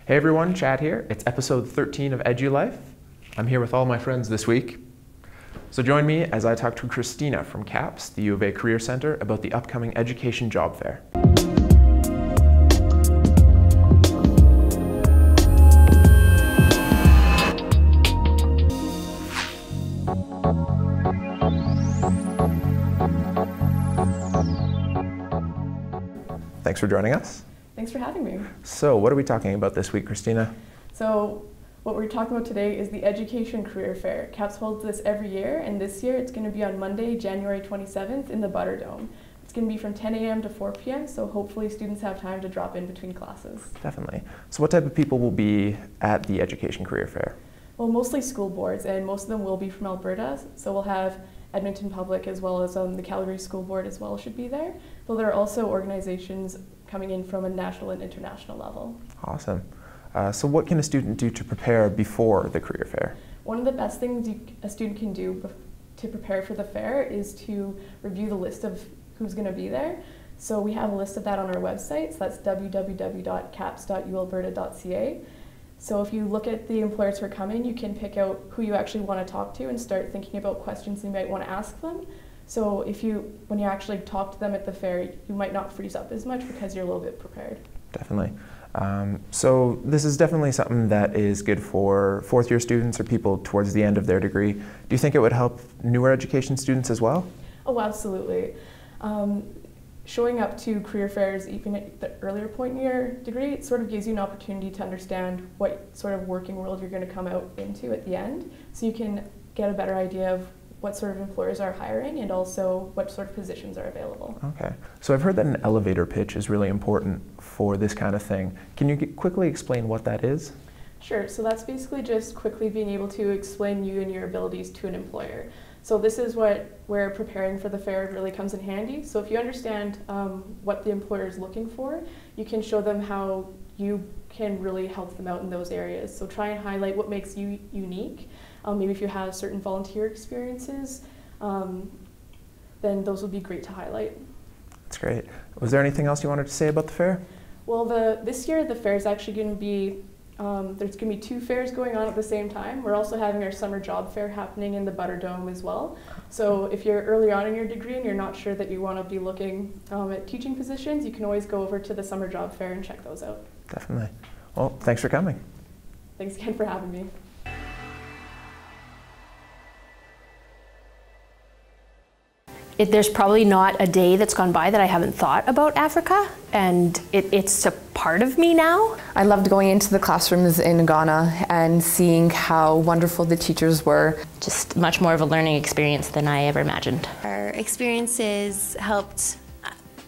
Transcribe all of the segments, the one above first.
Hey everyone, Chad here. It's episode 13 of Edu Life. I'm here with all my friends this week. So join me as I talk to Christina from CAPS, the U of A Career Center, about the upcoming Education Job Fair. Thanks for joining us. Thanks for having me. So what are we talking about this week, Christina? So what we're talking about today is the Education Career Fair. CAPS holds this every year, and this year it's going to be on Monday, January 27th in the Butterdome. It's going to be from 10 a.m. to 4 p.m., so hopefully students have time to drop in between classes. Definitely. So what type of people will be at the Education Career Fair? Well, mostly school boards, and most of them will be from Alberta, so we'll have Edmonton Public as well as the Calgary School Board as well should be there, though there are also organizations coming in from a national and international level. Awesome. So what can a student do to prepare before the career fair? One of the best things a student can do to prepare for the fair is to review the list of who's going to be there. So we have a list of that on our website, so that's www.caps.ualberta.ca. So if you look at the employers who are coming, you can pick out who you actually want to talk to and start thinking about questions you might want to ask them. So when you actually talk to them at the fair, you might not freeze up as much because you're a little bit prepared. Definitely. So this is definitely something that is good for fourth-year students or people towards the end of their degree. Do you think it would help newer education students as well? Oh, absolutely. Showing up to career fairs even at the earlier point in your degree, it sort of gives you an opportunity to understand what sort of working world you're going to come out into at the end, so you can get a better idea of what sort of employers are hiring and also what sort of positions are available. Okay. So I've heard that an elevator pitch is really important for this kind of thing. Can you quickly explain what that is? Sure. So that's basically just quickly being able to explain you and your abilities to an employer. So this is where preparing for the fair really comes in handy. So if you understand what the employer is looking for, you can show them how you can really help them out in those areas. So try and highlight what makes you unique. Maybe if you have certain volunteer experiences, then those would be great to highlight. That's great. Was there anything else you wanted to say about the fair? Well, this year the fair is actually going to be, there's going to be two fairs going on at the same time. We're also having our summer job fair happening in the Butterdome as well. So if you're early on in your degree and you're not sure that you want to be looking at teaching positions, you can always go over to the summer job fair and check those out. Definitely. Well, thanks for coming. Thanks again for having me. There's probably not a day that's gone by that I haven't thought about Africa, and it's a part of me now. I loved going into the classrooms in Ghana and seeing how wonderful the teachers were. Just much more of a learning experience than I ever imagined. Our experiences helped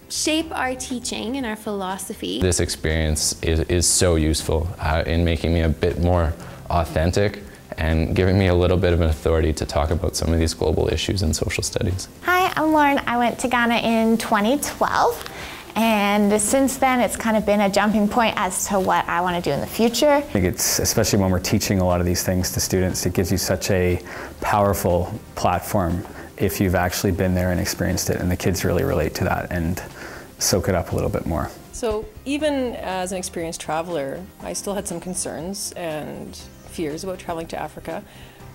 shape our teaching and our philosophy. This experience is so useful in making me a bit more authentic and giving me a little bit of an authority to talk about some of these global issues in social studies. Hi, I'm Lauren. I went to Ghana in 2012, and since then it's kind of been a jumping point as to what I want to do in the future. I think it's, especially when we're teaching a lot of these things to students, it gives you such a powerful platform if you've actually been there and experienced it, and the kids really relate to that and soak it up a little bit more. So even as an experienced traveler, I still had some concerns and fears about traveling to Africa.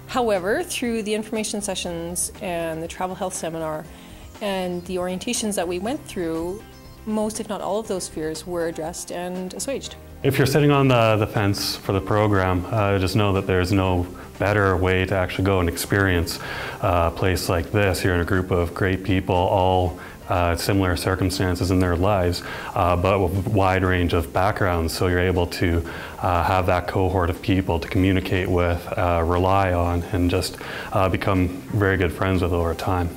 However, through the information sessions and the travel health seminar and the orientations that we went through, most if not all of those fears were addressed and assuaged. If you're sitting on the fence for the program, just know that there's no better way to actually go and experience a place like this. You're in a group of great people, all similar circumstances in their lives, but with a wide range of backgrounds, so you're able to have that cohort of people to communicate with, rely on, and just become very good friends with over time.